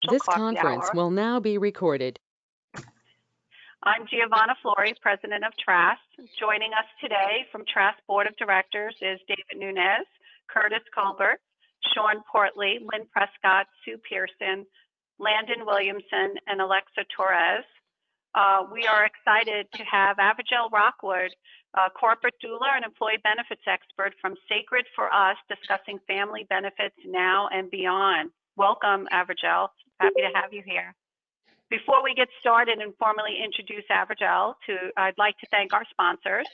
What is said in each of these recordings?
Virtual This Coffee conference Hour. will now be recorded. I'm Giovanna Flori, President of TRAST. Joining us today from TRAST Board of Directors is David Nunez, Curtis Colbert, Sean Portley, Lynn Prescott, Sue Pearson, Landon Williamson, and Alexa Torres. We are excited to have Averjill RookWood, a corporate doula and employee benefits expert from Sacred for Us, discussing family benefits now and beyond. Welcome, Averjill. Happy to have you here. Before we get started and formally introduce Averjill, I'd like to thank our sponsors.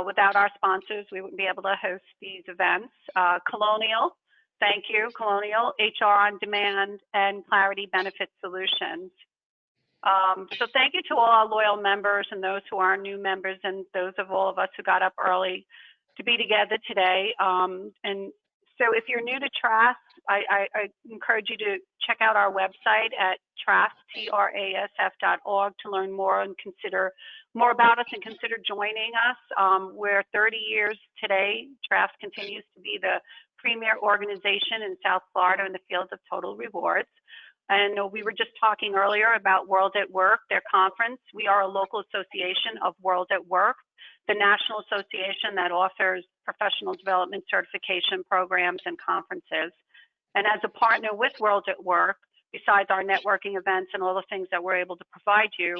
Without our sponsors, we wouldn't be able to host these events. Colonial, thank you, Colonial, HR on Demand, and Clarity Benefit Solutions. So thank you to all our loyal members and those who are new members and those of all of us who got up early to be together today. And so if you're new to TRAST, I encourage you to check out our website at trasf.org to learn more and consider more about us and consider joining us. We're 30 years today. TRAST continues to be the premier organization in South Florida in the field of total rewards. And we were just talking earlier about World at Work, their conference. We are a local association of World at Work, the national association that offers professional development certification programs and conferences. And as a partner with World at Work, besides our networking events and all the things that we're able to provide you,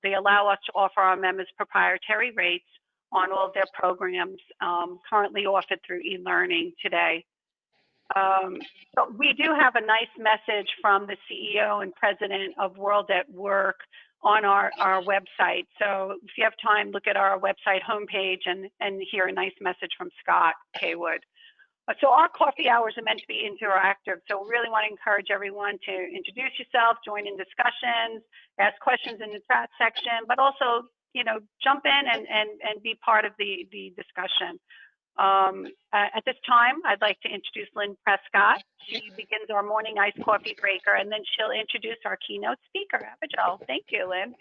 they allow us to offer our members proprietary rates on all of their programs currently offered through e-learning today. So we do have a nice message from the CEO and president of World at Work on our website. So if you have time, look at our website homepage and hear a nice message from Scott Haywood. So our coffee hours are meant to be interactive. So we really want to encourage everyone to introduce yourself, join in discussions, ask questions in the chat section, but also, jump in and be part of the discussion. At this time, I'd like to introduce Lynn Prescott. She begins our morning iced coffee breaker, and then she'll introduce our keynote speaker, Averjill. Thank you, Lynn.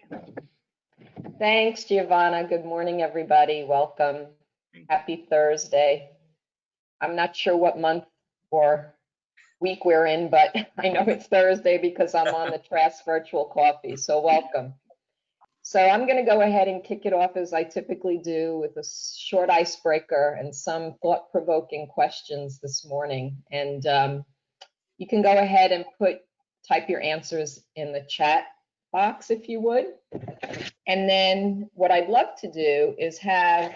Thanks, Giovanna. Good morning, everybody. Welcome. Happy Thursday. I'm not sure what month or week we're in, but I know it's Thursday because I'm on the TRAST virtual coffee, so welcome. So I'm going to go ahead and kick it off as I typically do with a short icebreaker and some thought-provoking questions this morning. And you can go ahead and type your answers in the chat box if you would. And then what I'd love to do is have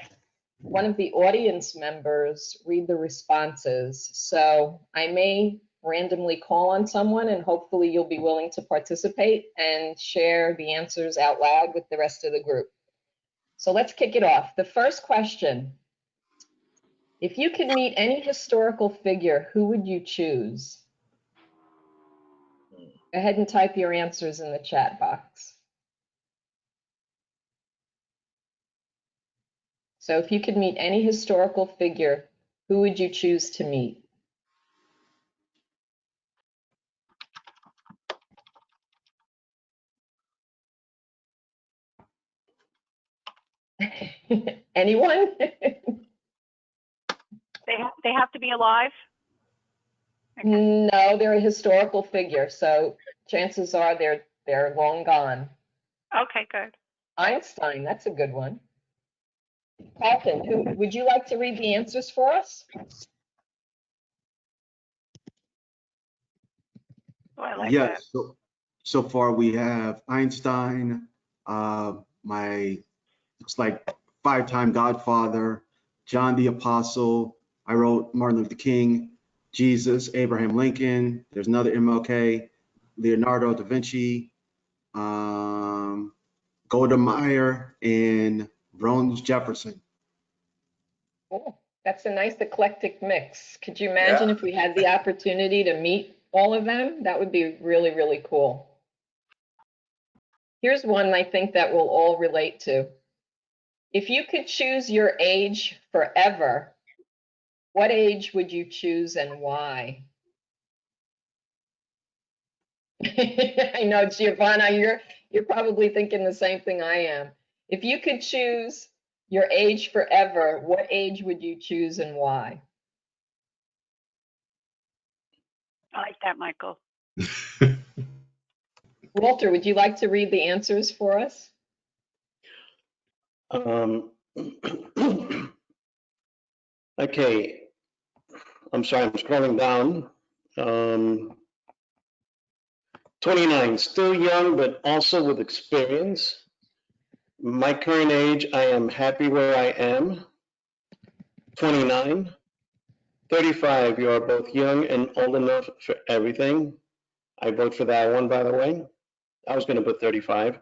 one of the audience members read the responses. So I may randomly call on someone and hopefully you'll be willing to participate and share the answers out loud with the rest of the group. So let's kick it off. The first question, if you could meet any historical figure, who would you choose? Go ahead and type your answers in the chat box. So if you could meet any historical figure, who would you choose to meet? Anyone? They have to be alive? Okay. No, they're a historical figure, so chances are they're long gone. Okay, good. Einstein, that's a good one. Catherine, would you like to read the answers for us? Oh, I like yes. that. So far we have Einstein, looks like 5-time Godfather, John the Apostle. I wrote Martin Luther King, Jesus, Abraham Lincoln. There's another MLK, Leonardo da Vinci, Golda Meir, and Brown Jefferson. Oh, that's a nice eclectic mix. Could you imagine if we had the opportunity to meet all of them? That would be really, really cool. Here's one I think that we'll all relate to. If you could choose your age forever, what age would you choose and why? I know, Giovanna, you're probably thinking the same thing I am. If you could choose your age forever, what age would you choose and why? I like that, Michael. Walter, would you like to read the answers for us? Okay, I'm sorry, I'm scrolling down. 29, still young, but also with experience. My current age, I am happy where I am. 29, 35, you are both young and old enough for everything. I vote for that one, by the way. I was going to put 35.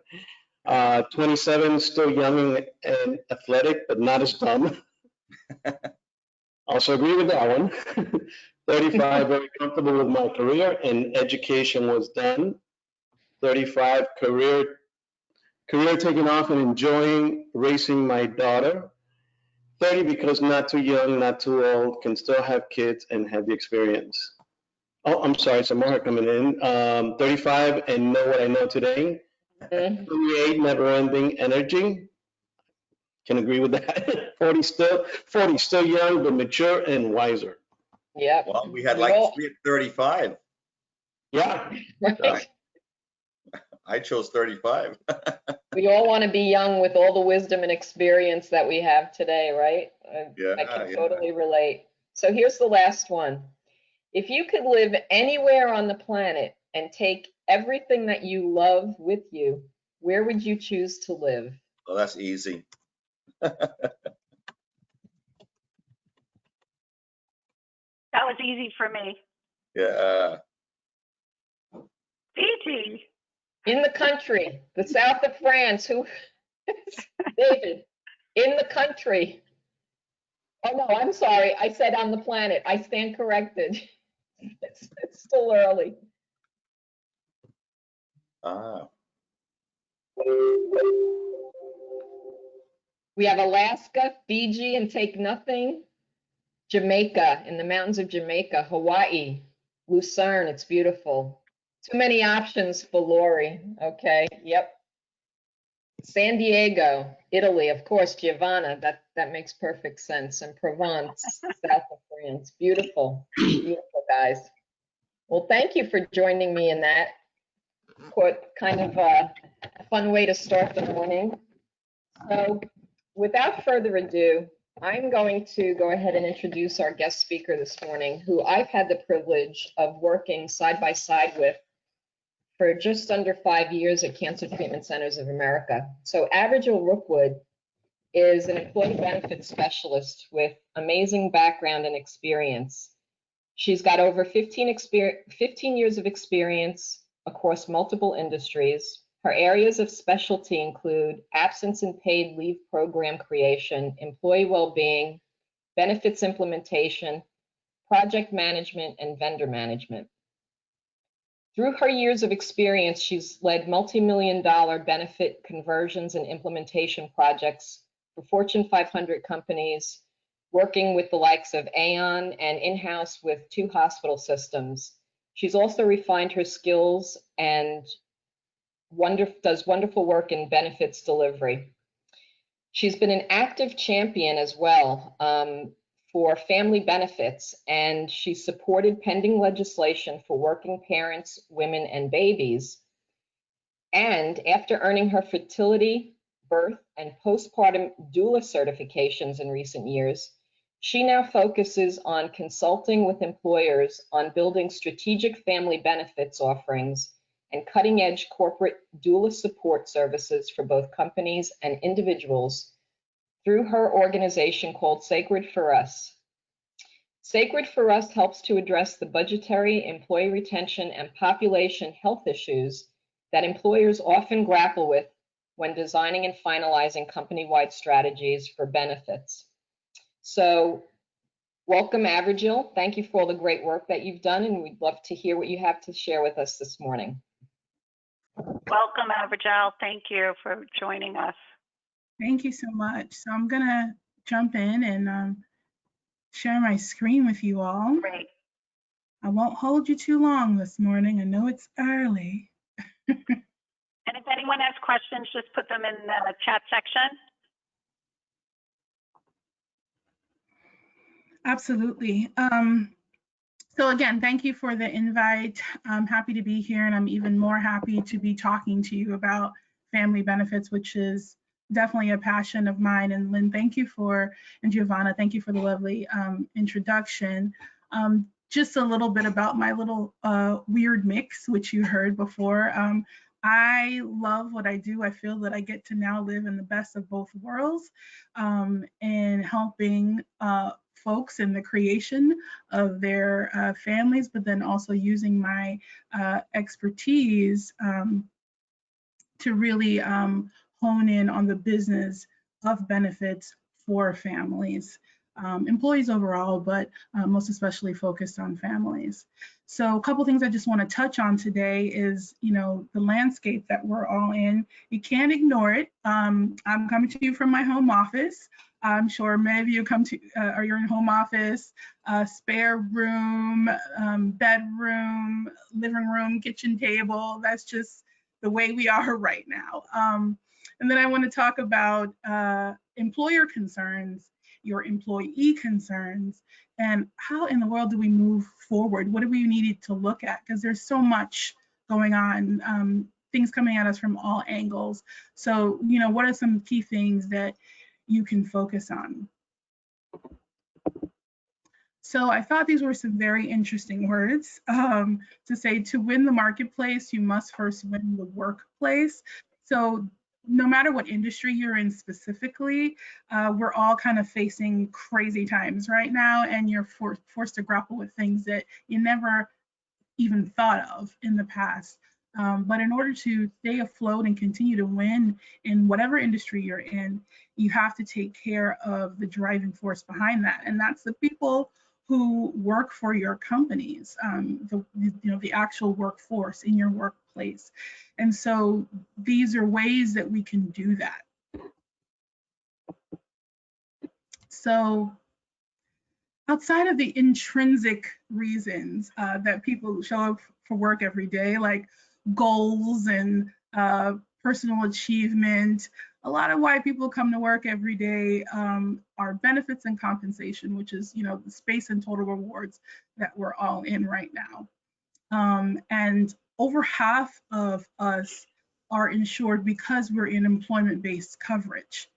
27, still young and athletic, but not as dumb. Also agree with that one. 35, very comfortable with my career and education was done. 35, career taking off and enjoying raising my daughter. 30, because not too young, not too old, can still have kids and have the experience. Oh, I'm sorry, some more are coming in. 35, and know what I know today. 28, never ending energy. Can agree with that. 40, still young, but mature and wiser. Yep. Well, we had 35. Yeah. Right. I chose 35. We all want to be young with all the wisdom and experience that we have today, right? Yeah, I can yeah. totally relate. So here's the last one. If you could live anywhere on the planet and take everything that you love with you, where would you choose to live? Well, that's easy. That was easy for me. Yeah. Fiji. In the country, the south of France. Who? David. In the country. Oh no, I'm sorry. I said on the planet. I stand corrected. It's still early. Ah. We have Alaska, Fiji, and take nothing. Jamaica, in the mountains of Jamaica. Hawaii, Lucerne, it's beautiful. Too many options for Lori. Okay, yep. San Diego, Italy, of course, Giovanna, that makes perfect sense. And Provence, south of France. Beautiful, beautiful guys. Well, thank you for joining me in that. Kind of a fun way to start the morning. So without further ado, I'm going to go ahead and introduce our guest speaker this morning, who I've had the privilege of working side by side with for just under 5 years at Cancer Treatment Centers of America. So Averjill RookWood is an employee benefits specialist with amazing background and experience. She's got over 15 years of experience across multiple industries. Her areas of specialty include absence and paid leave program creation, employee well-being, benefits implementation, project management, and vendor management. Through her years of experience, she's led multi-million-dollar benefit conversions and implementation projects for Fortune 500 companies, working with the likes of Aon and in-house with 2 hospital systems. She's also refined her skills and does wonderful work in benefits delivery. She's been an active champion as well for family benefits, and she supported pending legislation for working parents, women, and babies. And after earning her fertility, birth, and postpartum doula certifications in recent years, she now focuses on consulting with employers on building strategic family benefits offerings and cutting-edge corporate doula support services for both companies and individuals through her organization called Sacred for Us. Sacred for Us helps to address the budgetary, employee retention, and population health issues that employers often grapple with when designing and finalizing company-wide strategies for benefits. So welcome, Averjill. Thank you for all the great work that you've done, and we'd love to hear what you have to share with us this morning. Welcome, Averjill. Thank you for joining us. Thank you so much. So I'm gonna jump in and share my screen with you all. Great. I won't hold you too long this morning. I know it's early. And if anyone has questions, just put them in the chat section. Absolutely. So again, thank you for the invite. I'm happy to be here, and I'm even more happy to be talking to you about family benefits, which is definitely a passion of mine. And Lynn, thank you for, and Giovanna, thank you for the lovely introduction. Just a little bit about my little weird mix, which you heard before. I love what I do. I feel that I get to now live in the best of both worlds, and helping folks in the creation of their families, but then also using my expertise to really hone in on the business of benefits for families, employees overall, but most especially focused on families. So a couple things I just want to touch on today is, the landscape that we're all in. You can't ignore it. I'm coming to you from my home office. I'm sure many of you come to, are you're in home office, spare room, bedroom, living room, kitchen table. That's just the way we are right now. And then I want to talk about employer concerns, your employee concerns, and how in the world do we move forward? What do we need to look at? Because there's so much going on, things coming at us from all angles. So, what are some key things that you can focus on? So I thought these were some very interesting words to say. To win the marketplace, you must first win the workplace. So no matter what industry you're in specifically, we're all kind of facing crazy times right now, and you're forced to grapple with things that you never even thought of in the past. But in order to stay afloat and continue to win in whatever industry you're in, you have to take care of the driving force behind that, and that's the people who work for your companies, the actual workforce in your workplace. And so these are ways that we can do that. So outside of the intrinsic reasons that people show up for work every day, like goals and personal achievement, a lot of why people come to work every day are benefits and compensation, which is, the space and total rewards that we're all in right now. And over half of us are insured because we're in employment-based coverage.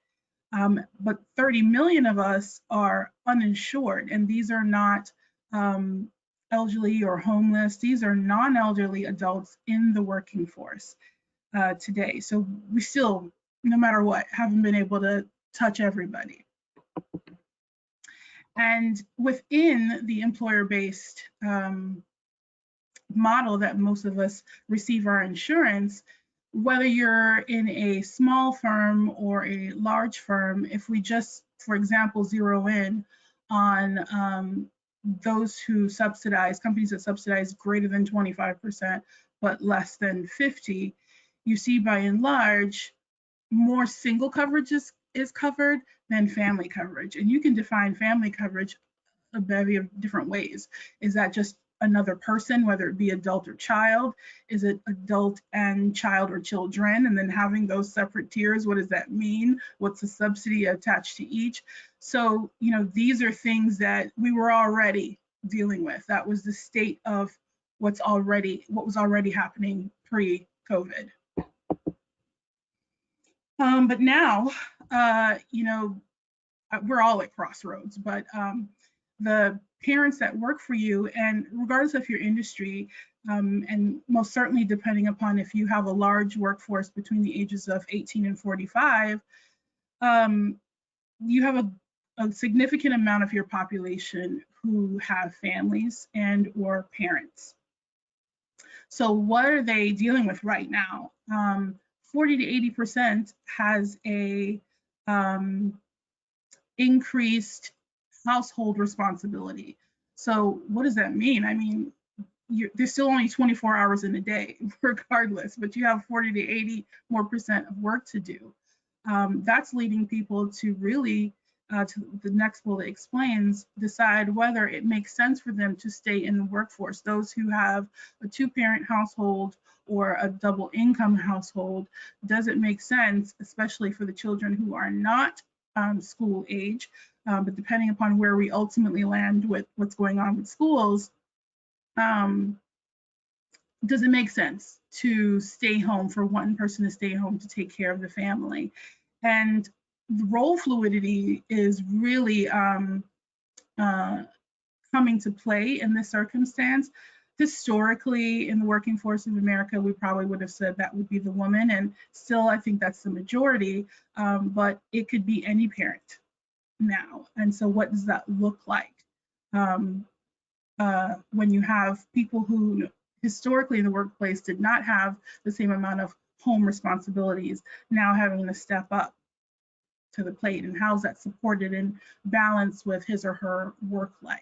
But 30 million of us are uninsured, and these are not elderly or homeless. These are non-elderly adults in the working force today. So we still, no matter what, haven't been able to touch everybody. And within the employer-based model that most of us receive our insurance, whether you're in a small firm or a large firm, if we just, for example, zero in on those who subsidize, companies that subsidize greater than 25%, but less than 50, you see by and large, more single coverage is covered than family coverage. And you can define family coverage a bevy of different ways. Is that just another person, whether it be adult or child? Is it adult and child or children? And then having those separate tiers, what does that mean? What's the subsidy attached to each? So, these are things that we were already dealing with. That was the state of what was already happening pre-COVID. But now, we're all at crossroads, but the parents that work for you, and regardless of your industry, and most certainly depending upon if you have a large workforce between the ages of 18 and 45, you have a significant amount of your population who have families and or parents. So what are they dealing with right now? 40 to 80% has a increased household responsibility. So what does that mean? I mean, there's still only 24 hours in a day, regardless, but you have 40 to 80% of work to do. That's leading people to really, to the next bullet explains, decide whether it makes sense for them to stay in the workforce. Those who have a two-parent household or a double income household, does it make sense, especially for the children who are not school age, but depending upon where we ultimately land with what's going on with schools, does it make sense to stay home, for one person to stay home to take care of the family? And the role fluidity is really coming to play in this circumstance. Historically, in the working force of America, we probably would have said that would be the woman, and still I think that's the majority, but it could be any parent now. And so what does that look like when you have people who historically in the workplace did not have the same amount of home responsibilities now having to step up to the plate, and how's that supported and balanced with his or her work life?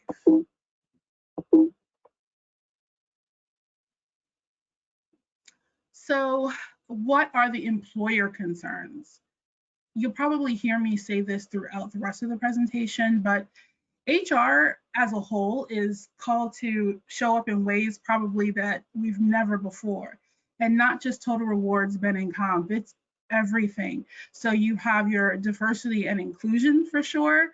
So what are the employer concerns? You'll probably hear me say this throughout the rest of the presentation, but HR as a whole is called to show up in ways probably that we've never before. And not just total rewards, ben and comp, it's everything. So you have your diversity and inclusion for sure.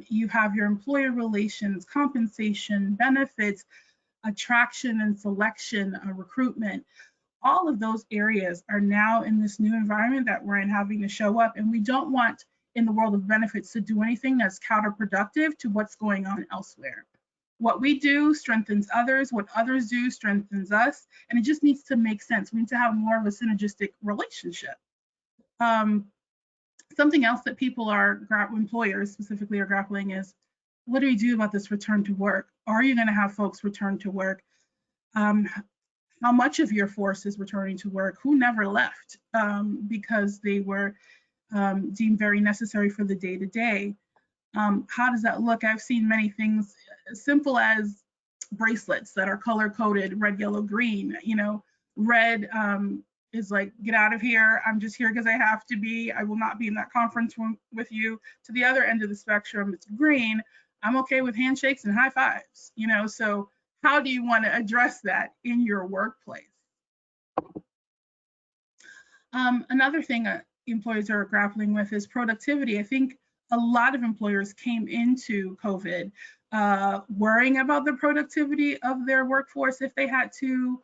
You have your employer relations, compensation, benefits, attraction and selection, recruitment. All of those areas are now in this new environment that we're in having to show up. And we don't want in the world of benefits to do anything that's counterproductive to what's going on elsewhere. What we do strengthens others, what others do strengthens us, and it just needs to make sense. We need to have more of a synergistic relationship. Something else that people employers specifically are grappling is, what do we do about this return to work? Are you going to have folks return to work? How much of your force is returning to work? Who never left because they were deemed very necessary for the day-to-day? How does that look? I've seen many things as simple as bracelets that are color-coded, red, yellow, green. You know, red is like, get out of here. I'm just here because I have to be. I will not be in that conference room with you. To the other end of the spectrum, it's green. I'm okay with handshakes and high fives. You know, so how do you want to address that in your workplace? Another thing employers are grappling with is productivity. I think a lot of employers came into COVID worrying about the productivity of their workforce if they had to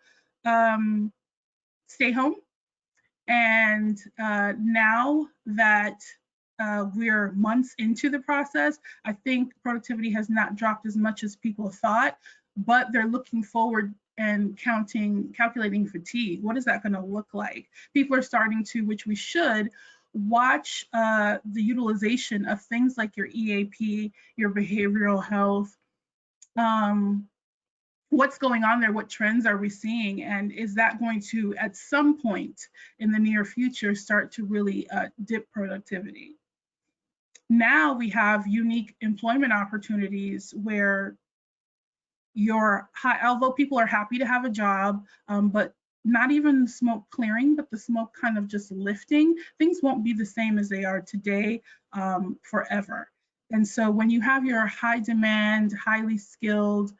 stay home. And now that we're months into the process, I think productivity has not dropped as much as people thought, but they're looking forward and calculating fatigue. What is that going to look like? People are starting to, which we should, watch the utilization of things like your EAP, your behavioral health. What's going on there? What trends are we seeing? And is that going to, at some point in the near future, start to really dip productivity? Now we have unique employment opportunities where although people are happy to have a job, but not even smoke clearing, but the smoke kind of just lifting, things won't be the same as they are today forever. And so when you have your high demand, highly skilled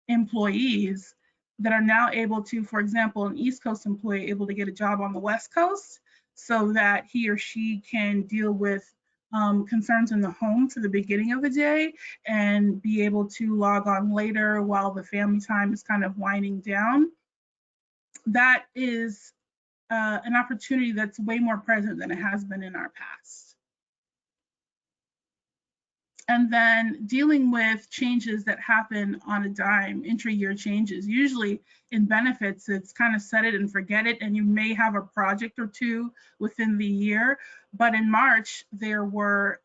employees that are now able to, for example, an East Coast employee able to get a job on the West Coast so that he or she can deal with concerns in the home for the beginning of the day and be able to log on later while the family time is kind of winding down. That is an opportunity that's way more present than it has been in our past. And then dealing with changes that happen on a dime, intra-year changes. Usually in benefits, it's kind of set it and forget it, and you may have a project or two within the year. But in March, there were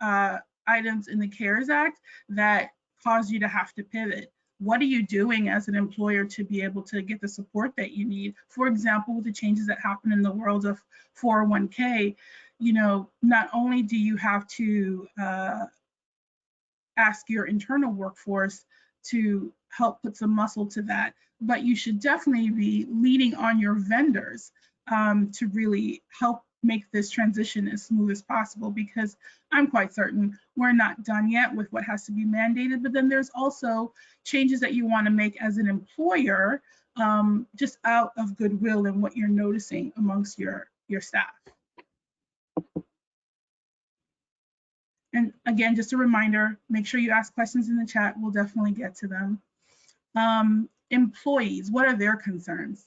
items in the CARES Act that caused you to have to pivot. What are you doing as an employer to be able to get the support that you need? For example, with the changes that happen in the world of 401k, you know, not only do you have to ask your internal workforce to help put some muscle to that, but you should definitely be leaning on your vendors to really help make this transition as smooth as possible, because I'm quite certain we're not done yet with what has to be mandated, but then there's also changes that you want to make as an employer just out of goodwill and what you're noticing amongst your staff. And again, just a reminder, make sure you ask questions in the chat. We'll definitely get to them. Employees, what are their concerns?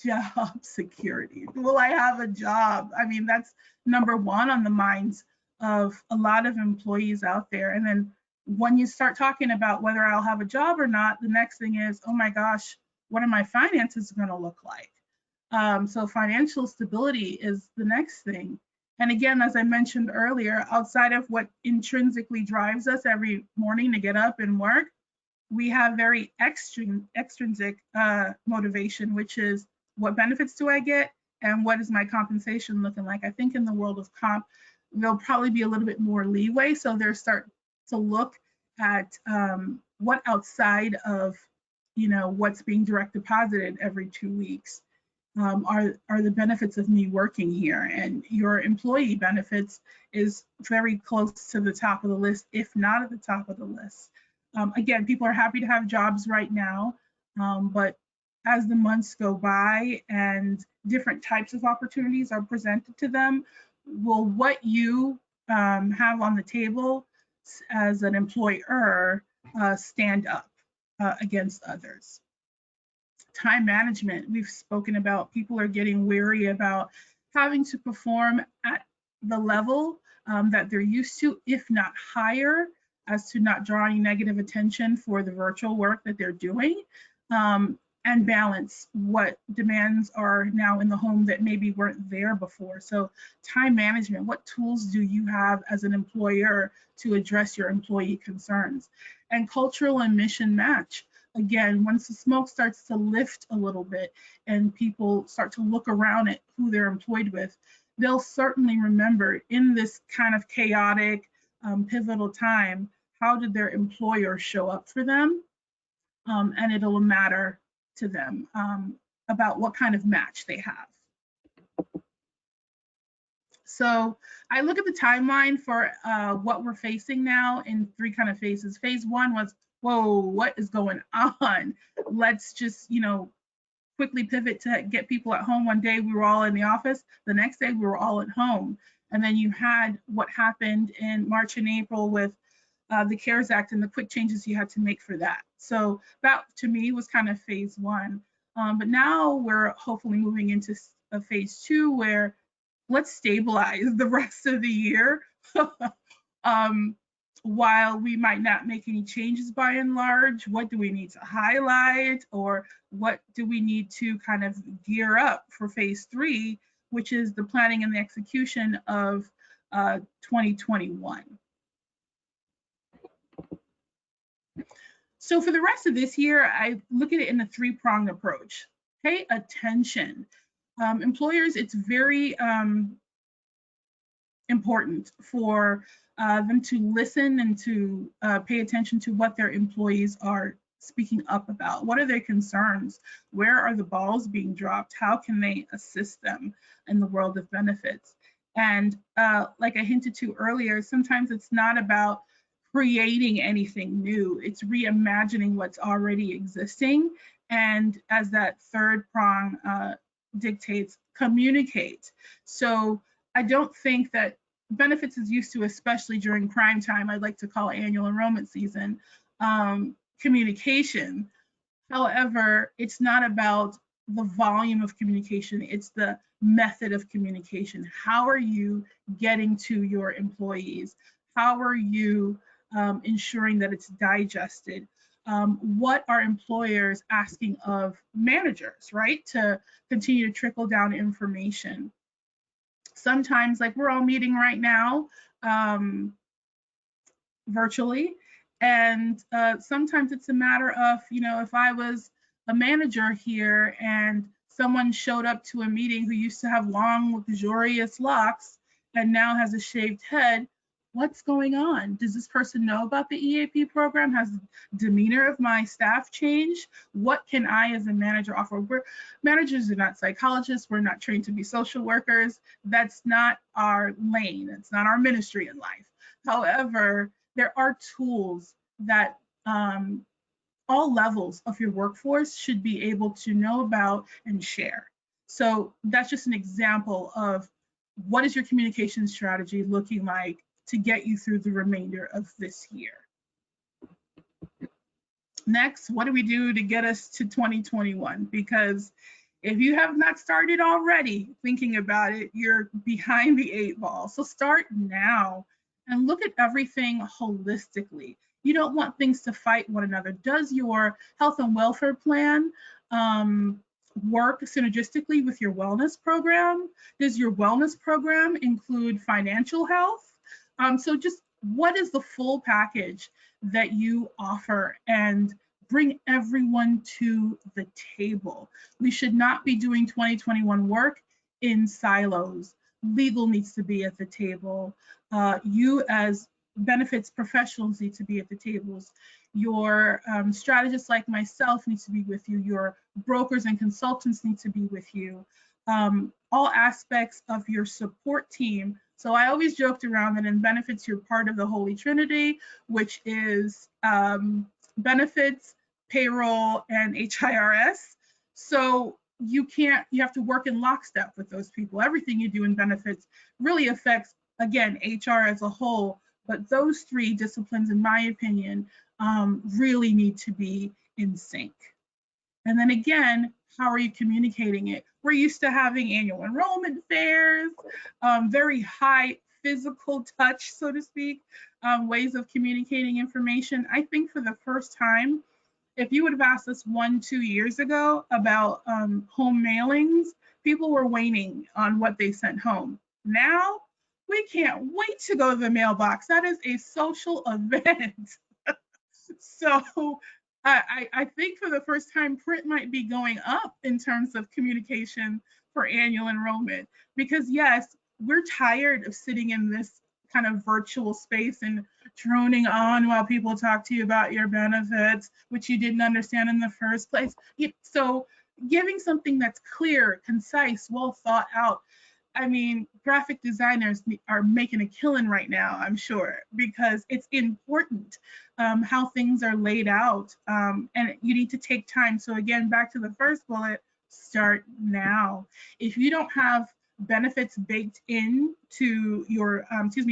Job security. Will I have a job? I mean, that's number one on the minds of a lot of employees out there. And then when you start talking about whether I'll have a job or not, the next thing is, oh my gosh, what are my finances going to look like? So financial stability is the next thing. And again, as I mentioned earlier, outside of what intrinsically drives us every morning to get up and work, we have very extrinsic motivation, which is what benefits do I get and what is my compensation looking like? I think in the world of comp, there'll probably be a little bit more leeway. So they'll start to look at what outside of, what's being direct deposited every 2 weeks are the benefits of me working here. And your employee benefits is very close to the top of the list, if not at the top of the list. Again, people are happy to have jobs right now, but as the months go by and different types of opportunities are presented to them, will what you have on the table as an employer stand up against others? Time management, we've spoken about. People are getting weary about having to perform at the level that they're used to, if not higher, as to not draw any negative attention for the virtual work that they're doing, and balance what demands are now in the home that maybe weren't there before. So time management, what tools do you have as an employer to address your employee concerns? And cultural and mission match. Again, once the smoke starts to lift a little bit and people start to look around at who they're employed with, they'll certainly remember in this kind of chaotic, pivotal time, how did their employer show up for them? And it'll matter to them about what kind of match they have. So I look at the timeline for what we're facing now in 3 kind of phases. Phase 1 was, whoa, what is going on? Let's just, quickly pivot to get people at home. One day we were all in the office. The next day we were all at home. And then you had what happened in March and April with the CARES Act and the quick changes you had to make for that. So that, to me, was kind of phase 1. But now we're hopefully moving into a phase 2 where let's stabilize the rest of the year. While we might not make any changes by and large, what do we need to highlight, or what do we need to kind of gear up for phase 3, which is the planning and the execution of 2021. So for the rest of this year, I look at it in a 3-pronged approach. Pay attention. Employers, it's very important for them to listen and to pay attention to what their employees are speaking up about. What are their concerns? Where are the balls being dropped? How can they assist them in the world of benefits? And like I hinted to earlier, sometimes it's not about creating anything new. It's reimagining what's already existing. And as that 3rd prong dictates, communicate. So I don't think that benefits is used to, especially during prime time, I'd like to call annual enrollment season, communication. However, it's not about the volume of communication, it's the method of communication. How are you getting to your employees? How are you ensuring that it's digested? What are employers asking of managers, right, to continue to trickle down information? Sometimes, like we're all meeting right now virtually, and sometimes it's a matter of, if I was a manager here and someone showed up to a meeting who used to have long, luxurious locks and now has a shaved head, what's going on? Does this person know about the EAP program? Has the demeanor of my staff changed? What can I as a manager offer? Managers are not psychologists. We're not trained to be social workers. That's not our lane. It's not our ministry in life. However, there are tools that all levels of your workforce should be able to know about and share. So that's just an example of what is your communication strategy looking like to get you through the remainder of this year. Next, what do we do to get us to 2021? Because if you have not started already thinking about it, you're behind the 8 ball. So start now and look at everything holistically. You don't want things to fight one another. Does your health and welfare plan work synergistically with your wellness program? Does your wellness program include financial health? So just what is the full package that you offer, and bring everyone to the table. We should not be doing 2021 work in silos. Legal needs to be at the table. You as benefits professionals need to be at the tables. Your strategists like myself needs to be with you. Your brokers and consultants need to be with you. All aspects of your support team. So I always joked around that in benefits, you're part of the Holy Trinity, which is benefits, payroll, and HIRS. So you have to work in lockstep with those people. Everything you do in benefits really affects, again, HR as a whole, but those 3 disciplines, in my opinion, really need to be in sync. And then again, how are you communicating it? We're used to having annual enrollment fairs, very high physical touch, so to speak, ways of communicating information. I think for the first time, if you would have asked us 1-2 years ago about home mailings, people were waning on what they sent home. Now, we can't wait to go to the mailbox. That is a social event. So I think for the first time, print might be going up in terms of communication for annual enrollment, because yes, we're tired of sitting in this kind of virtual space and droning on while people talk to you about your benefits, which you didn't understand in the first place. So giving something that's clear, concise, well thought out. I mean, graphic designers are making a killing right now, I'm sure, because it's important how things are laid out, and you need to take time. So again, back to the first bullet, start now. If you don't have benefits baked into your,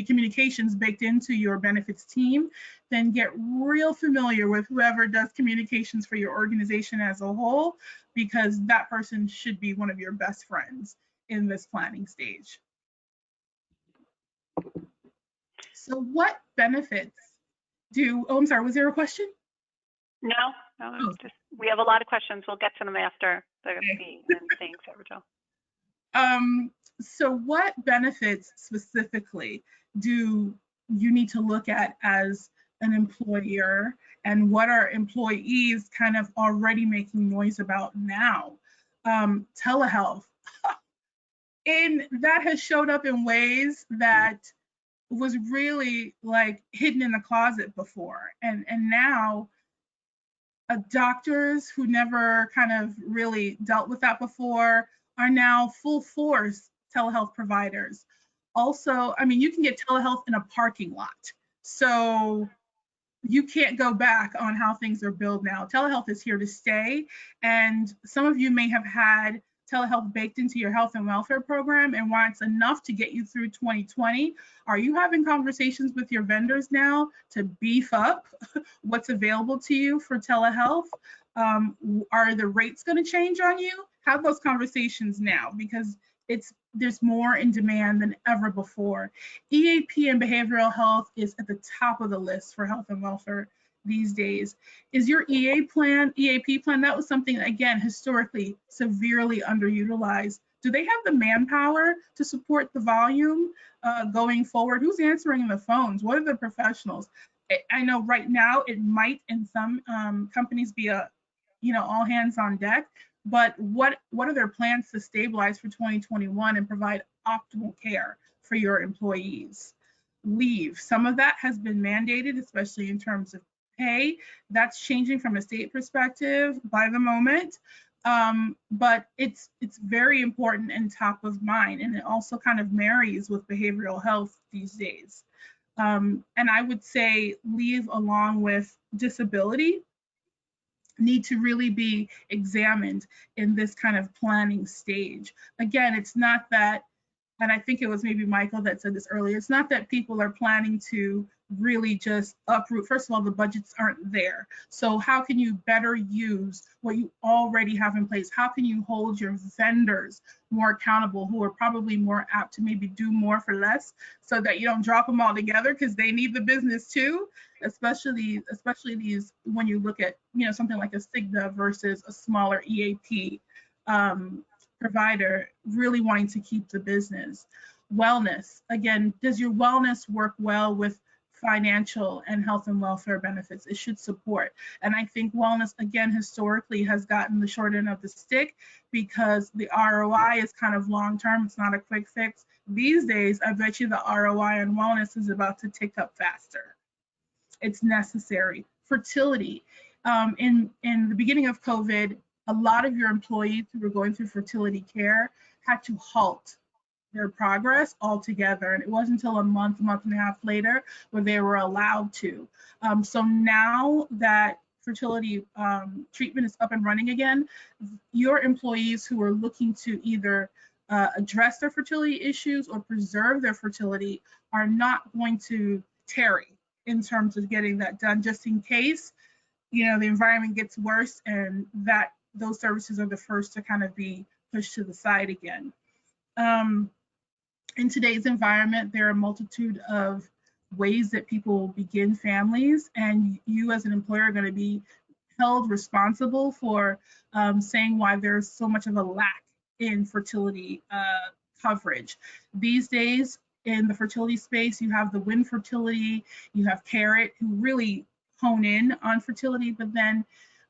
communications baked into your benefits team, then get real familiar with whoever does communications for your organization as a whole, because that person should be one of your best friends in this planning stage. So what benefits I'm sorry, was there a question? No, just, we have a lot of questions. We'll get to them after the meeting. And thanks, Averjill. So what benefits specifically do you need to look at as an employer, and what are employees kind of already making noise about now? Telehealth. And that has showed up in ways that was really like hidden in the closet before. And now doctors who never kind of really dealt with that before are now full force telehealth providers. Also, I mean, you can get telehealth in a parking lot. So you can't go back on how things are billed now. Telehealth is here to stay. And some of you may have had telehealth baked into your health and welfare program, and while it's enough to get you through 2020, are you having conversations with your vendors now to beef up what's available to you for telehealth? Are the rates going to change on you? Have those conversations now, because there's more in demand than ever before. EAP and behavioral health is at the top of the list for health and welfare these days. Is your EAP plan, that was something, again, historically severely underutilized. Do they have the manpower to support the volume going forward? Who's answering the phones? What are the professionals? I know right now it might in some companies be all hands on deck, but what are their plans to stabilize for 2021 and provide optimal care for your employees? Leave. Some of that has been mandated, especially in terms of pay. That's changing from a state perspective by the moment, but it's very important and top of mind, and it also kind of marries with behavioral health these days. And I would say leave along with disability need to really be examined in this kind of planning stage. Again, it's not that, and I think it was maybe Michael that said this earlier, it's not that people are planning to really just uproot. First of all, the budgets aren't there. So how can you better use what you already have in place? How can you hold your vendors more accountable, who are probably more apt to maybe do more for less, so that you don't drop them all together, because they need the business too, especially these, when you look at, you know, something like a Cigna versus a smaller EAP provider, really wanting to keep the business. Wellness, again, does your wellness work well with financial and health and welfare benefits? It should support. And I think wellness, again, historically has gotten the short end of the stick, because the ROI is kind of long-term. It's not a quick fix. These days, I bet you the ROI on wellness is about to tick up faster. It's necessary. Fertility. In the beginning of COVID, a lot of your employees who were going through fertility care had to halt their progress altogether. And it wasn't until a month and a half later where they were allowed to. So now that fertility treatment is up and running again, your employees who are looking to either address their fertility issues or preserve their fertility are not going to tarry in terms of getting that done, just in case, you know, the environment gets worse, and that those services are the first to kind of be pushed to the side again. In today's environment, there are a multitude of ways that people begin families, and you as an employer are going to be held responsible for saying why there's so much of a lack in fertility coverage. These days, in the fertility space, you have the Win Fertility, you have Carrot, who really hone in on fertility, but then,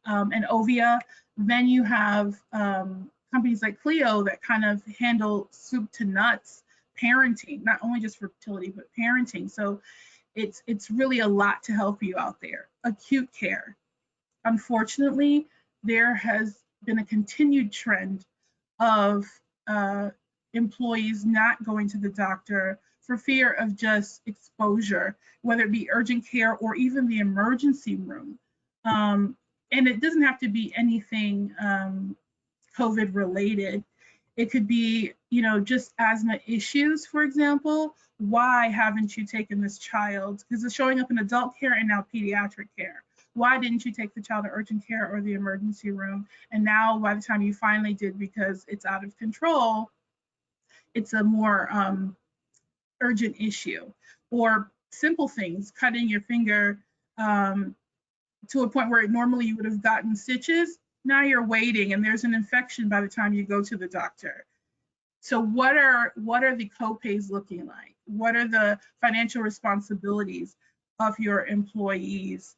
and Ovia, then you have companies like Clio that kind of handle soup to nuts parenting, not only just fertility, but parenting. So it's really a lot to help you out there. Acute care. Unfortunately, there has been a continued trend of employees not going to the doctor for fear of just exposure, whether it be urgent care or even the emergency room. And it doesn't have to be anything COVID related. It could be, you know, just asthma issues, for example. Why haven't you taken this child? Because it's showing up in adult care and now pediatric care. Why didn't you take the child to urgent care or the emergency room? And now by the time you finally did, because it's out of control, it's a more urgent issue. Or simple things, cutting your finger to a point where normally you would have gotten stitches. Now you're waiting and there's an infection by the time you go to the doctor. So what are the co-pays looking like? What are the financial responsibilities of your employees?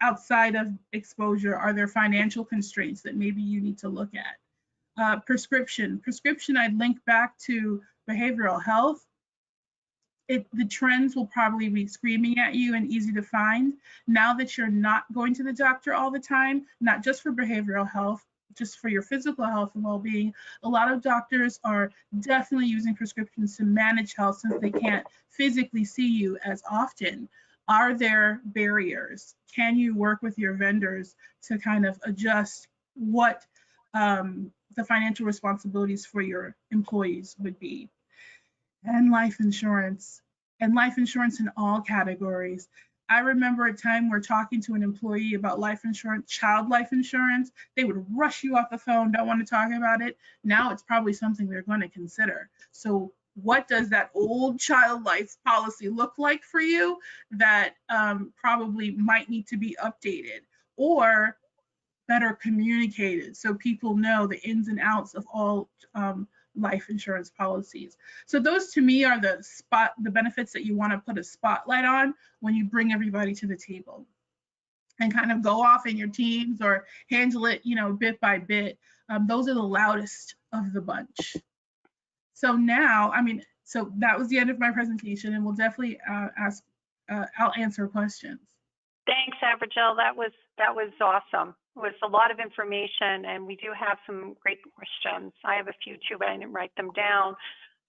Outside of exposure, are there financial constraints that maybe you need to look at? Prescription, I'd link back to behavioral health. The trends will probably be screaming at you and easy to find. Now that you're not going to the doctor all the time, not just for behavioral health, just for your physical health and well-being, a lot of doctors are definitely using prescriptions to manage health since they can't physically see you as often. Are there barriers? Can you work with your vendors to kind of adjust what the financial responsibilities for your employees would be? And life insurance in all categories. I remember a time we're talking to an employee about life insurance, child life insurance. They would rush you off the phone, don't want to talk about it. Now it's probably something they're going to consider. So what does that old child life policy look like for you that probably might need to be updated or better communicated so people know the ins and outs of all life insurance policies? So those to me are the benefits that you want to put a spotlight on when you bring everybody to the table and kind of go off in your teams or handle it, you know, bit by bit. Those are the loudest of the bunch. So now, so that was the end of my presentation, and we'll definitely I'll answer questions. Thanks, Averjill. That was awesome. It was a lot of information, and we do have some great questions. I have a few too, but I didn't write them down.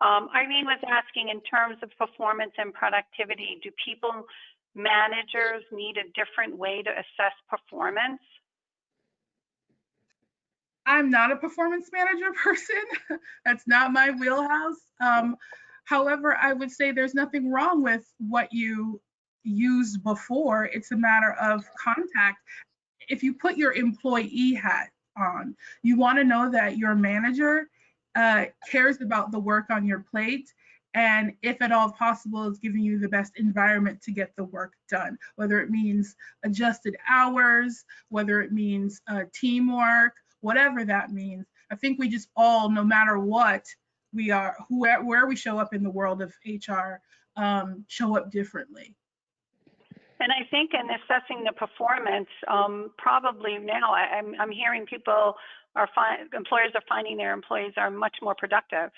Irene was asking, in terms of performance and productivity, do managers need a different way to assess performance? I'm not a performance manager person. That's not my wheelhouse. However, I would say there's nothing wrong with what you used before. It's a matter of contact. If you put your employee hat on, you want to know that your manager cares about the work on your plate, and if at all possible, is giving you the best environment to get the work done, whether it means adjusted hours, whether it means teamwork, whatever that means. I think we just all, no matter what we are, where we show up in the world of HR, show up differently. And I think in assessing the performance, probably now I'm hearing people employers are finding their employees are much more productive.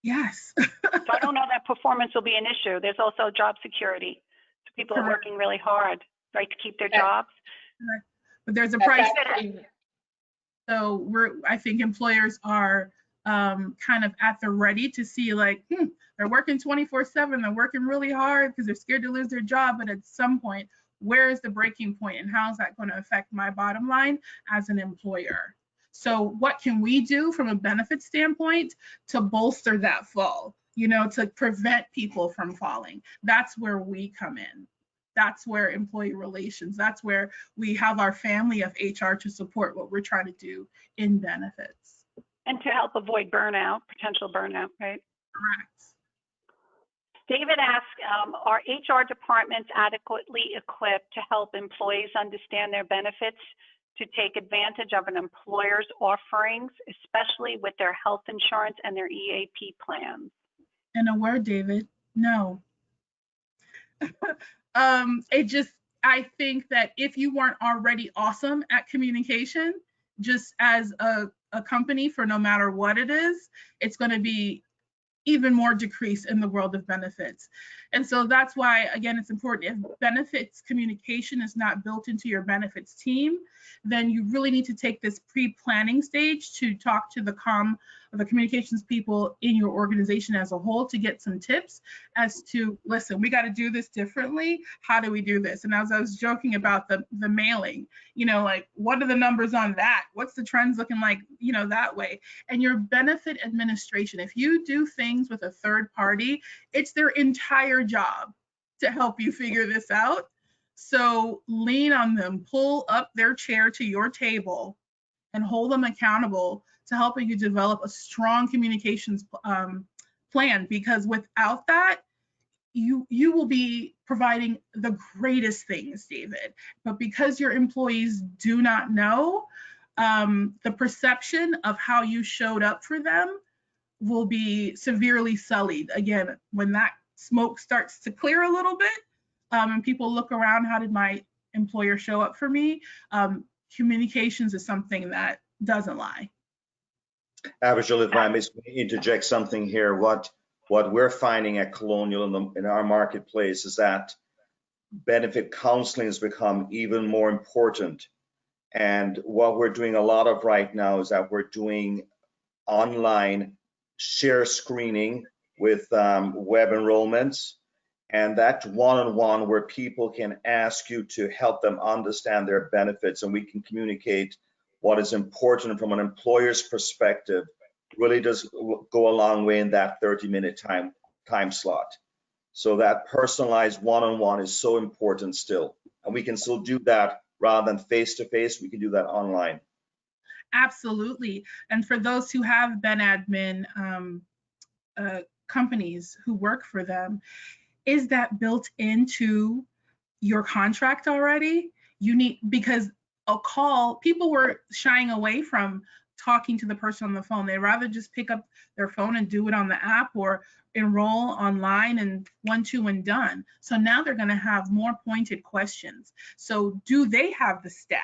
Yes. So I don't know that performance will be an issue. There's also job security. So people are working really hard, right, to keep their jobs. But there's a price. So I think employers are kind of at the ready to see, like, they're working 24/7, they're working really hard because they're scared to lose their job. But at some point, where is the breaking point, and how is that going to affect my bottom line as an employer? So what can we do from a benefit standpoint to bolster that fall, to prevent people from falling? That's where we come in. That's where employee relations, that's where we have our family of HR to support what we're trying to do in benefits. And to help avoid burnout, potential burnout, right? Correct. David asked, are HR departments adequately equipped to help employees understand their benefits to take advantage of an employer's offerings, especially with their health insurance and their EAP plans? In a word, David, no. I think that if you weren't already awesome at communication, just as a company, for no matter what it is, it's going to be even more decrease in the world of benefits. And so that's why, again, it's important. If benefits communication is not built into your benefits team, then you really need to take this pre-planning stage to talk to the communications people in your organization as a whole to get some tips as to, listen, we got to do this differently. How do we do this? And as I was joking about the mailing, like, what are the numbers on that? What's the trends looking like, that way? And your benefit administration, if you do things with a third party, it's their entire job to help you figure this out. So lean on them, pull up their chair to your table and hold them accountable to helping you develop a strong communications plan, because without that, you will be providing the greatest things, David. But because your employees do not know, the perception of how you showed up for them will be severely sullied. Again, when that smoke starts to clear a little bit, and people look around, how did my employer show up for me? Communications is something that doesn't lie. Averjill, if I may interject something here, what we're finding at Colonial in our marketplace is that benefit counseling has become even more important. And what we're doing a lot of right now is that we're doing online share screening with web enrollments, and that one-on-one where people can ask you to help them understand their benefits, and we can communicate what is important from an employer's perspective. Really does go a long way in that 30-minute time slot. So that personalized one-on-one is so important still, and we can still do that rather than face-to-face. We can do that online. Absolutely. And for those who have Ben admin companies who work for them, is that built into your contract already? Because a call, people were shying away from talking to the person on the phone. They'd rather just pick up their phone and do it on the app or enroll online and 1-2 and done. So now they're going to have more pointed questions. So do they have the staff?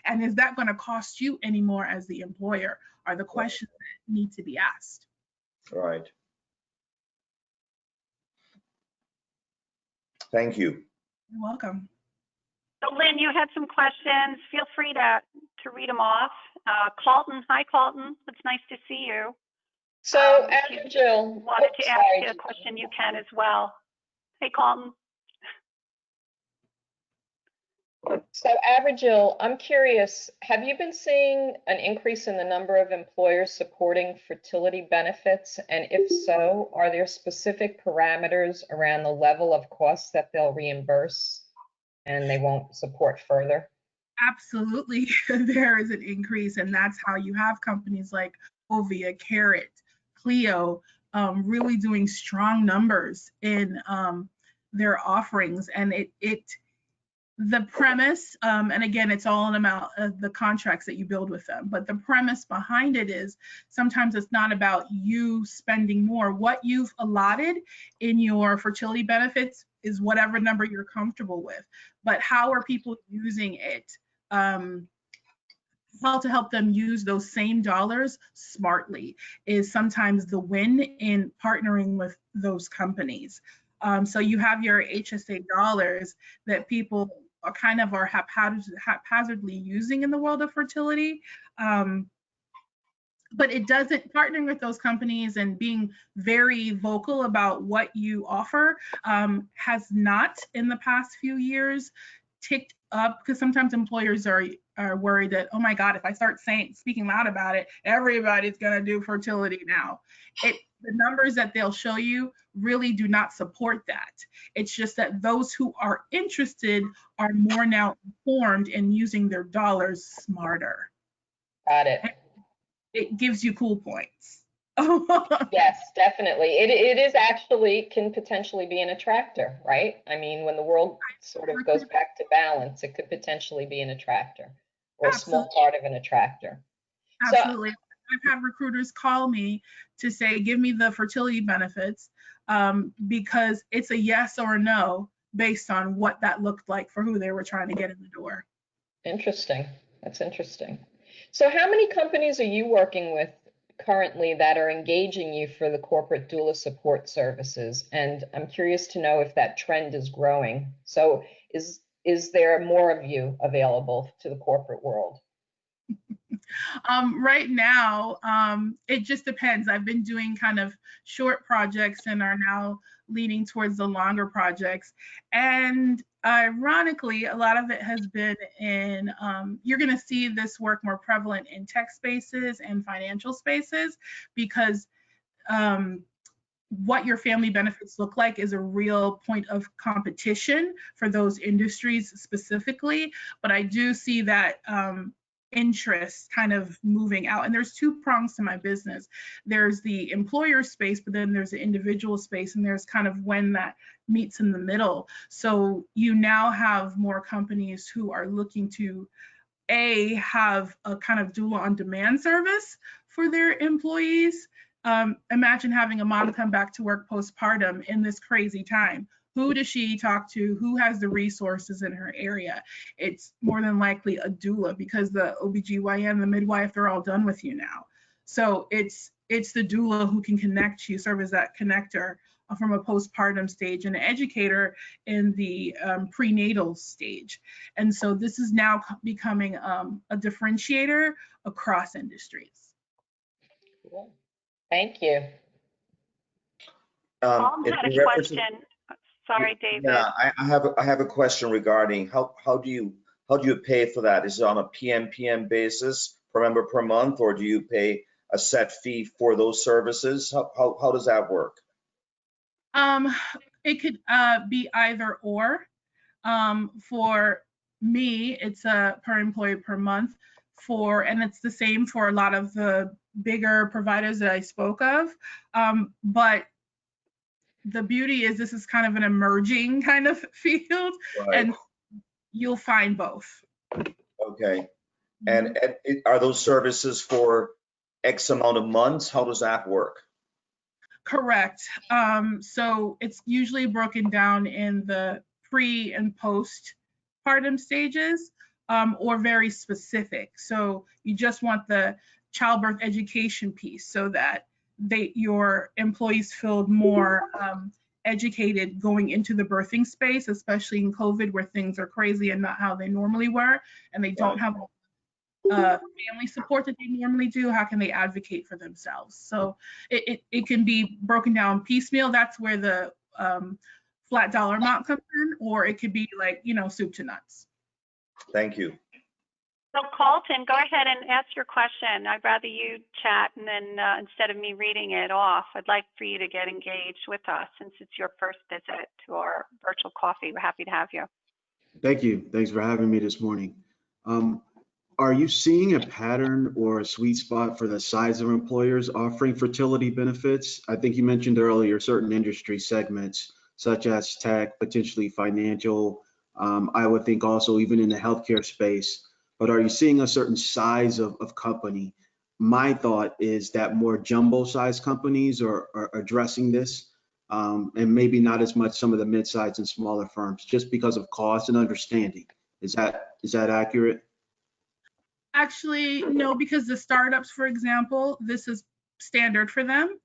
And is that going to cost you any more as the employer? Are the questions that need to be asked? Right. Thank you. You're welcome. So Lynn, you had some questions. Feel free to read them off. Colton, hi Colton. It's nice to see you. So Averjill, wanted to ask you a question, you can as well. Hey Colton. So Averjill, I'm curious, have you been seeing an increase in the number of employers supporting fertility benefits? And if so, are there specific parameters around the level of costs that they'll reimburse and they won't support further? Absolutely, there is an increase, and that's how you have companies like Ovia, Carrot, Clio, really doing strong numbers in their offerings. And the premise, and again, it's all an amount of the contracts that you build with them, but the premise behind it is sometimes it's not about you spending more. What you've allotted in your fertility benefits is whatever number you're comfortable with, but how are people using it? How to help them use those same dollars smartly is sometimes the win in partnering with those companies. So you have your HSA dollars that people are haphazardly using in the world of fertility. But it doesn't, partnering with those companies and being very vocal about what you offer has not in the past few years ticked up, because sometimes employers are worried that, oh my God, if I start speaking loud about it, everybody's gonna do fertility now. The numbers that they'll show you really do not support that. It's just that those who are interested are more now informed and using their dollars smarter. Got it. It gives you cool points. Yes, definitely. It is actually, can potentially be an attractor, right? I mean, when the world sort of goes back to balance, it could potentially be an attractor or a small part of an attractor. Absolutely. I've had recruiters call me to say, give me the fertility benefits, because it's a yes or a no based on what that looked like for who they were trying to get in the door. Interesting. That's interesting. So how many companies are you working with currently that are engaging you for the corporate doula support services? And I'm curious to know if that trend is growing. So is there more of you available to the corporate world? Right now, it just depends. I've been doing kind of short projects and are now leaning towards the longer projects. And ironically, a lot of it has been in, you're going to see this work more prevalent in tech spaces and financial spaces, because what your family benefits look like is a real point of competition for those industries specifically. But I do see that interest kind of moving out. And there's two prongs to my business. There's the employer space, but then there's the individual space, and there's kind of when that meets in the middle. So you now have more companies who are looking to have a kind of doula on demand service for their employees. Imagine having a mom come back to work postpartum in this crazy time. Who does she talk to? Who has the resources in her area? It's more than likely a doula, because the OBGYN, the midwife, they're all done with you now. So it's the doula who can connect you, serve as that connector from a postpartum stage, and an educator in the prenatal stage. And so this is now becoming a differentiator across industries. Cool. Thank you. Mom had a question. Sorry, David. Yeah, I have a question regarding how do you pay for that? Is it on a PMPM basis per member per month, or do you pay a set fee for those services? How does that work? It could be either or. For me, it's a per employee per month, and it's the same for a lot of the bigger providers that I spoke of. But the beauty is this is kind of an emerging kind of field, Right. and you'll find both. Okay. And are those services for X amount of months? How does that work? Correct. So it's usually broken down in the pre and postpartum stages, or very specific. So you just want the childbirth education piece, so that your employees feel more educated going into the birthing space, especially in COVID, where things are crazy and not how they normally were, and they don't have family support that they normally do. How can they advocate for themselves? So it can be broken down piecemeal. That's where the flat dollar amount comes in, or it could be like, soup to nuts. Thank you. So Carlton, go ahead and ask your question. I'd rather you chat and then instead of me reading it off, I'd like for you to get engaged with us since it's your first visit to our virtual coffee. We're happy to have you. Thank you. Thanks for having me this morning. Are you seeing a pattern or a sweet spot for the size of employers offering fertility benefits? I think you mentioned earlier certain industry segments such as tech, potentially financial. I would think also even in the healthcare space. But are you seeing a certain size of company? My thought is that more jumbo size companies are addressing this, and maybe not as much some of the mid-sized and smaller firms, just because of cost and understanding. Is that accurate? Actually, no, because the startups, for example, this is standard for them.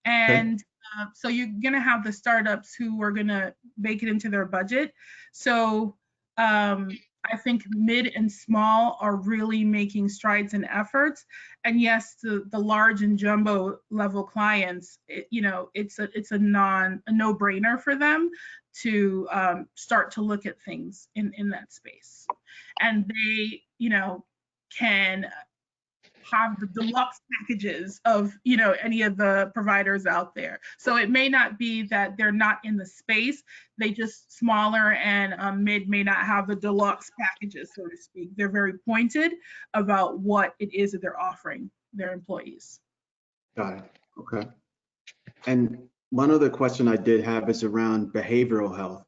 And so you're going to have the startups who are going to make it into their budget. So I think mid and small are really making strides and efforts. And yes, the large and jumbo level clients, it's a no-brainer for them to start to look at things in that space. And they, can have the deluxe packages of any of the providers out there. So it may not be that they're not in the space, they just smaller and mid may not have the deluxe packages, so to speak. They're very pointed about what it is that they're offering their employees. Got it. Okay. And one other question I did have is around behavioral health.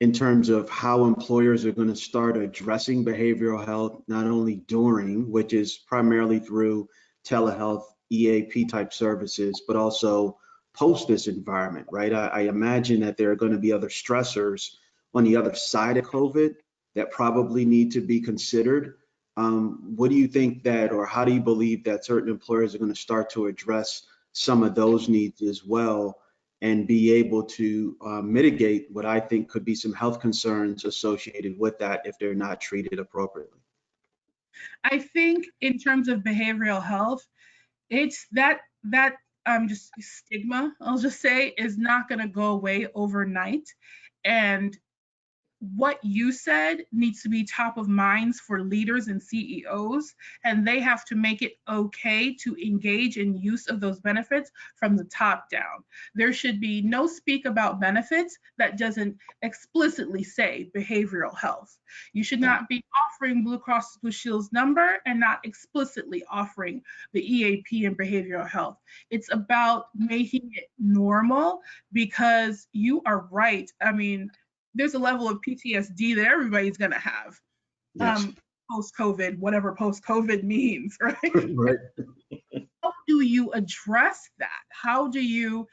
In terms of how employers are going to start addressing behavioral health, not only during, which is primarily through telehealth, EAP type services, but also post this environment, right? I imagine that there are going to be other stressors on the other side of COVID that probably need to be considered. What do you think that, or how do you believe that certain employers are going to start to address some of those needs as well, and be able to mitigate what I think could be some health concerns associated with that if they're not treated appropriately? I think in terms of behavioral health, it's that just stigma, I'll just say, is not going to go away overnight. And what you said needs to be top of minds for leaders and CEOs, and they have to make it okay to engage in use of those benefits from the top down. There should be no speak about benefits that doesn't explicitly say behavioral health. You should not be offering Blue Cross Blue Shield's number and not explicitly offering the EAP and behavioral health. It's about making it normal, because you are right. I mean, there's a level of PTSD that everybody's going to have post-COVID, whatever post-COVID means, right? Right. How do you address that? How do you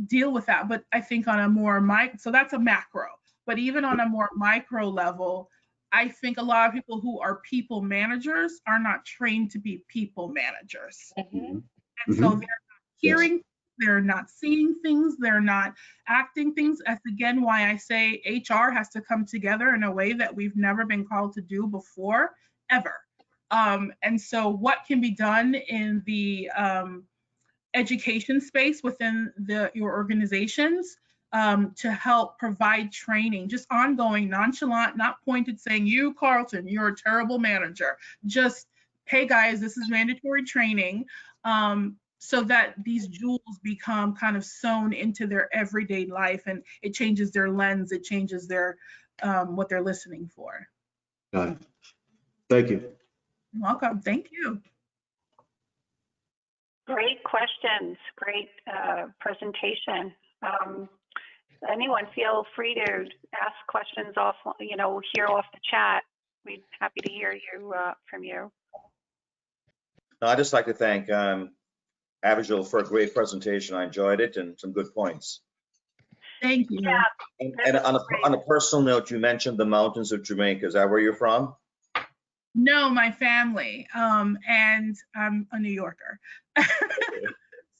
deal with that? But I think on a more so that's a macro, but even on a more micro level, I think a lot of people who are people managers are not trained to be people managers. And so they're not hearing, they're not seeing things, they're not acting things. That's again why I say HR has to come together in a way that we've never been called to do before, ever. And so what can be done in the education space within your organizations to help provide training, just ongoing, nonchalant, not pointed, saying, you, Carlton, you're a terrible manager. Just, hey guys, this is mandatory training. So that these jewels become kind of sewn into their everyday life, and it changes their lens, it changes their what they're listening for. Got it. Thank you. You're welcome. Thank you. Great questions. Great presentation. Anyone feel free to ask questions off, here off the chat. We'd be happy to hear from you. I'd just like to thank Averjill for a great presentation. I enjoyed it and some good points. Thank you. Yeah, and on a personal note, you mentioned the mountains of Jamaica. Is that where you're from? No, my family, and I'm a New Yorker.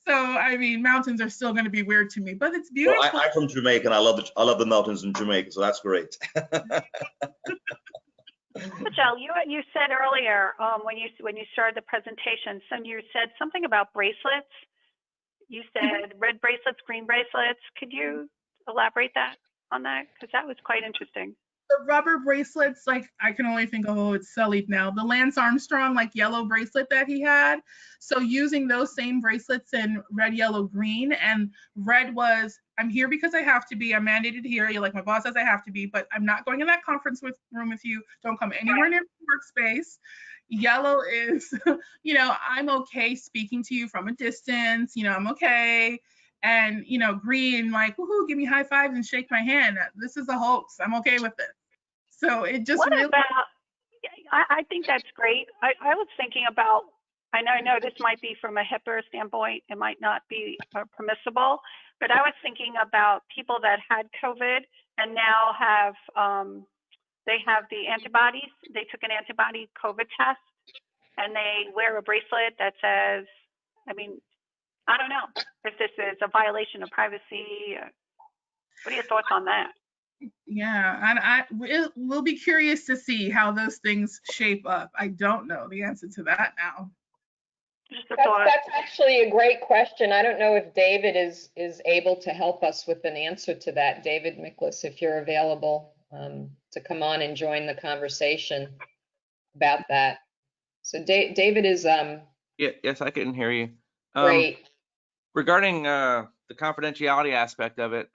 So, I mean, mountains are still going to be weird to me, but it's beautiful. Well, I'm from Jamaica, and I love the mountains in Jamaica, so that's great. Michelle, you said earlier when you started the presentation, you said something about bracelets. You said red bracelets, green bracelets. Could you elaborate on that? Because that was quite interesting. the rubber bracelets, like I can only think, oh, it's sullied now. The Lance Armstrong, like yellow bracelet that he had. So using those same bracelets in red, yellow, green, and red was, I'm here because I have to be. I'm mandated here. You're like, my boss says I have to be, but I'm not going in that conference room with you. Don't come anywhere near my workspace. Yellow is, I'm okay speaking to you from a distance. I'm okay. And green, like, woohoo, give me high fives and shake my hand. This is a hoax. I'm okay with it. So it just What really. about, I think that's great. I was thinking about, I know this might be from a HIPAA standpoint, it might not be permissible, but I was thinking about people that had COVID and now have, they have the antibodies. They took an antibody COVID test and they wear a bracelet that says, I don't know if this is a violation of privacy. What are your thoughts on that? Yeah, and we'll be curious to see how those things shape up. I don't know the answer to that now. Just a thought. That's actually a great question. I don't know if David is able to help us with an answer to that. David Miklas, if you're available to come on and join the conversation about that. So David is Yes, I can hear you. great. Regarding the confidentiality aspect of it,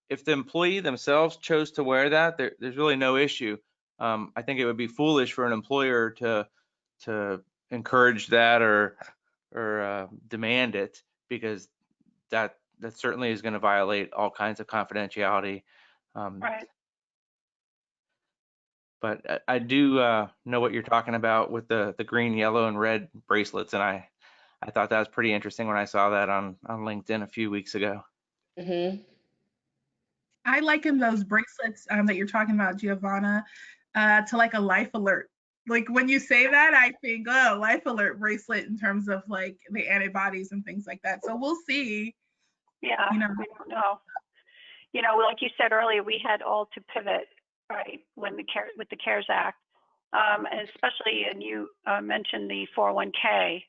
if the employee themselves chose to wear that, there's really no issue. I think it would be foolish for an employer to encourage that or demand it, because that certainly is going to violate all kinds of confidentiality. Right. But I do know what you're talking about with the green, yellow, and red bracelets, and I thought that was pretty interesting when I saw that on LinkedIn a few weeks ago. Mm-hmm. I liken those bracelets that you're talking about, Giovanna, to like a life alert. Like when you say that, I think, oh, life alert bracelet in terms of like the antibodies and things like that. So we'll see. Yeah, we don't know. Like you said earlier, we had all to pivot, right, with the CARES Act, and especially, and you mentioned the 401k,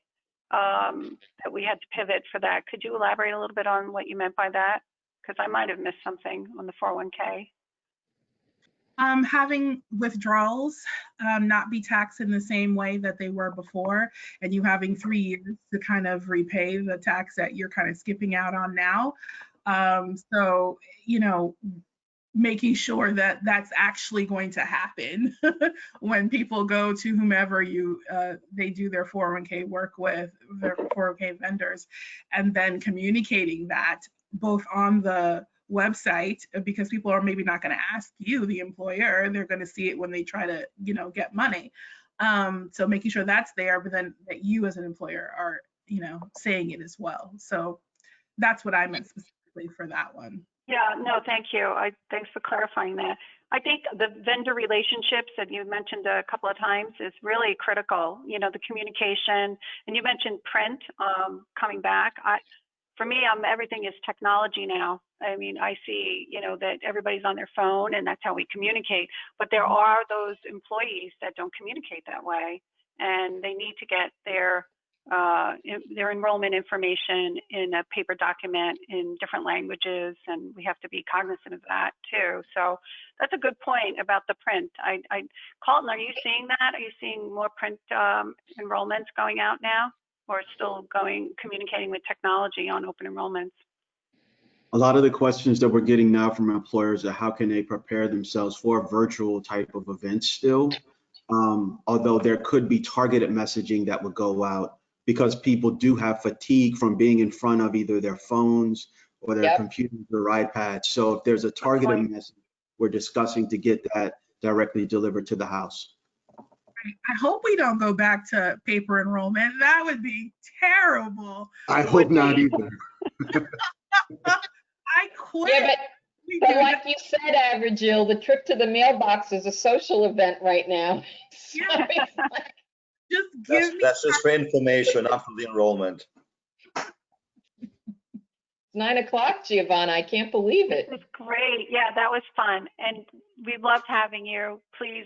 that we had to pivot for that. Could you elaborate a little bit on what you meant by that? Because I might have missed something on the 401k. Having withdrawals not be taxed in the same way that they were before, and you having 3 years to kind of repay the tax that you're kind of skipping out on now. So, making sure that that's actually going to happen when people go to whomever they do their 401k work with, their 401k vendors, and then communicating that both on the website, because people are maybe not going to ask you, the employer, they're going to see it when they try to, get money. So making sure that's there, but then that you as an employer are, saying it as well. So that's what I meant specifically for that one. Yeah, no, thank you. Thanks for clarifying that. I think the vendor relationships that you mentioned a couple of times is really critical. The communication, and you mentioned print coming back. For me, everything is technology now. I see, that everybody's on their phone and that's how we communicate. But there are those employees that don't communicate that way, and they need to get their enrollment information in a paper document in different languages, and we have to be cognizant of that too. So that's a good point about the print. Colton, are you seeing that? Are you seeing more print enrollments going out now, or still communicating with technology on open enrollments? A lot of the questions that we're getting now from employers are how can they prepare themselves for virtual type of events still, although there could be targeted messaging that would go out, because people do have fatigue from being in front of either their phones or their computers or iPads. So if there's a targeted message, we're discussing to get that directly delivered to the house. I hope we don't go back to paper enrollment. That would be terrible. I hope not either. I quit. Yeah, but like you said, Averjill, the trip to the mailbox is a social event right now. Yeah. That's just for information after the enrollment. 9 o'clock, Giovanna. I can't believe it. This is great. Yeah, that was fun. And we loved having you. Please,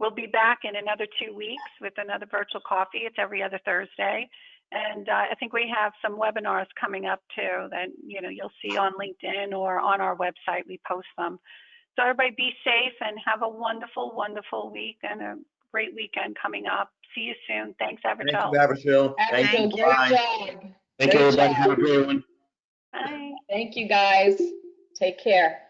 we'll be back in another 2 weeks with another virtual coffee. It's every other Thursday. And I think we have some webinars coming up too that, you'll see on LinkedIn or on our website. We post them. So everybody be safe and have a wonderful, wonderful week and a great weekend coming up. See you soon. Thanks, Thank you, Averjill. Averjill. Thank you. Averjill, great Bye. job. Thank you, Great everybody. job. Have a great one. Bye. Thank you, guys. Take care.